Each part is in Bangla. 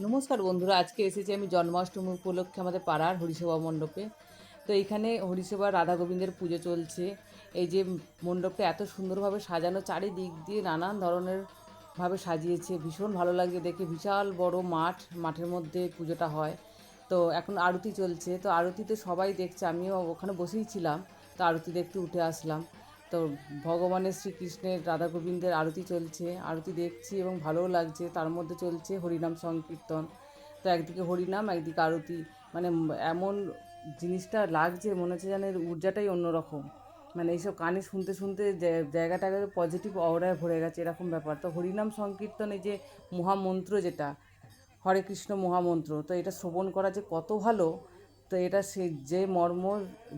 নমস্কার বন্ধুরা, আজকে এসেছি আমি জন্মাষ্টমী উপলক্ষে আমাদের পাড়ার হরিসেবা মণ্ডপে। তো এইখানে হরিসেবা রাধা গোবিন্দের পুজো চলছে। এই যে মণ্ডপটা এত সুন্দরভাবে সাজানো, চারিদিক দিয়ে নানান ধরনের ভাবে সাজিয়েছে, ভীষণ ভালো লাগছে দেখে। বিশাল বড় মাঠ, মাঠের মধ্যে পুজোটা হয়। তো এখন আরতি চলছে, তো আরতিতে সবাই দেখছে, আমিও ওখানে বসেই ছিলাম। তো আরতি দেখতে উঠে আসলাম। তো ভগবানের শ্রীকৃষ্ণের রাধা গোবিন্দের আরতি চলছে, আরতি দেখছি এবং ভালোও লাগছে। তার মধ্যে চলছে হরিনাম সংকীর্তন। তো একদিকে হরিনাম, একদিকে আরতি, মানে এমন জিনিসটা লাগছে, মনে হচ্ছে যেন এর ঊর্জাটাই অন্যরকম। মানে এইসব কানে শুনতে শুনতে জায়গাটা পজিটিভ অওরায় ভরে গেছে, এরকম ব্যাপার। তো হরিনাম সংকীর্তন, এই যে মহামন্ত্র যেটা হরে কৃষ্ণ মহামন্ত্র, তো এটা শ্রবণ করা যে কত ভালো। তো এটা সে যে মর্ম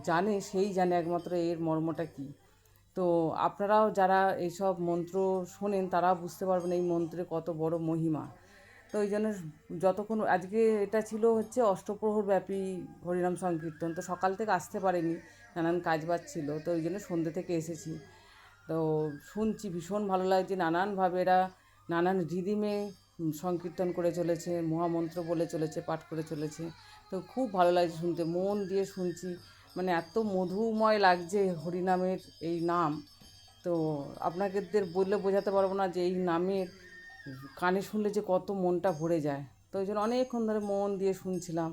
জানে, সেই জানে একমাত্র এর মর্মটা কী। তো আপনারাও যারা এইসব মন্ত্র শোনেন, তারাও বুঝতে পারবেন এই মন্ত্রে কত বড় মহিমা। তো ওই জন্য যতক্ষণ আজকে এটা ছিল হচ্ছে অষ্টপ্রহর ব্যাপী হরিনাম সংকীর্তন। তো সকাল থেকে আসতে পারিনি, নানান কাজবাজ ছিল, তো ওই জন্য সন্ধ্যে থেকে এসেছি। তো শুনছি, ভীষণ ভালো লাগছে। নানানভাবে এরা নানান রিদিমে সংকীর্তন করে চলেছে, মহামন্ত্র বলে চলেছে, পাঠ করে চলেছে। তো খুব ভালো লাগছে শুনতে, মন দিয়ে শুনছি। মানে এত মধুময় লাগছে হরিনামের এই নাম। তো আপনাদের বললে বোঝাতে পারবো না যে এই নামের কানে শুনলে যে কত মনটা ভরে যায়। তো ওই জন্য অনেকক্ষণ ধরে মন দিয়ে শুনছিলাম।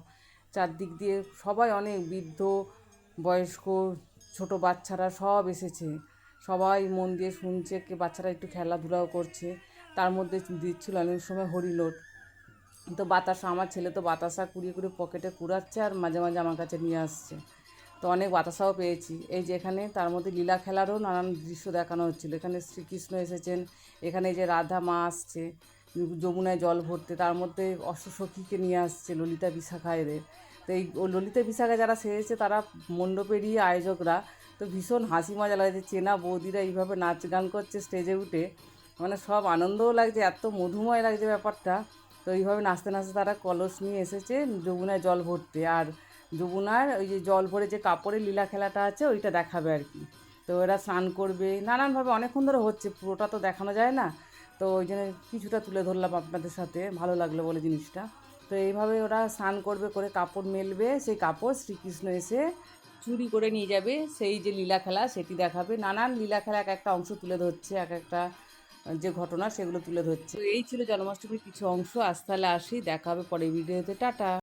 চারদিক দিয়ে সবাই, অনেক বৃদ্ধ, বয়স্ক, ছোট বাচ্চারা সব এসেছে। সবাই মন দিয়ে শুনছে, কে বাচ্চারা একটু খেলাধুলাও করছে। তার মধ্যে দিচ্ছিল অনেক সময় হরিলোট। তো বাতাসা, আমার ছেলে তো বাতাসা কুড়িয়ে কুড়িয়ে পকেটে কুড়াচ্ছে আর মাঝে মাঝে আমার কাছে নিয়ে আসছে। তো অনেক বাতাসাও পেয়েছি। এই যে এখানে তার মধ্যে লীলা খেলারও নানান দৃশ্য দেখানো হচ্ছিলো। এখানে শ্রীকৃষ্ণ এসেছেন, এখানে এই যে রাধা মা আসছে যমুনায় জল ভরতে, তার মধ্যে অষ্টসখীকে নিয়ে আসছে, ললিতা বিশাখা এদের। তো এই ললিতা বিশাখা যারা সেরেছে, তারা মণ্ডপেরই আয়োজকরা। তো ভীষণ হাসি মজা লাগছে, চেনা বৌদিরা এইভাবে নাচ গান করছে স্টেজে উঠে। মানে সব আনন্দও লাগছে, এত মধুময় লাগছে ব্যাপারটা। তো এইভাবে নাচতে নাচতে তারা কলস নিয়ে এসেছে যমুনায় জল ভরতে। আর যমুনার ওই যে জল ভরে যে কাপড়ের লীলা খেলাটা আছে, ওইটা দেখাবে আর কি। তো এরা স্নান করবে নানানভাবে, অনেকক্ষণ ধরে হচ্ছে, পুরোটা তো দেখানো যায় না। তো ওই জন্য কিছুটা তুলে ধরলাম আপনাদের সাথে, ভালো লাগলো বলে জিনিসটা। তো এইভাবে ওরা স্নান করবে, করে কাপড় মেলবে, সেই কাপড় শ্রীকৃষ্ণ এসে চুরি করে নিয়ে যাবে। সেই যে লীলা খেলা, সেটি দেখাবে। নানান লীলা খেলা এক একটা অংশ তুলে ধরছে, এক একটা যে ঘটনা সেগুলো তুলে ধরছে। তো এই ছিল জন্মাষ্টমীর কিছু অংশ। আজ তাহলে আসি, দেখা হবে পরের ভিডিওতে। টাটা।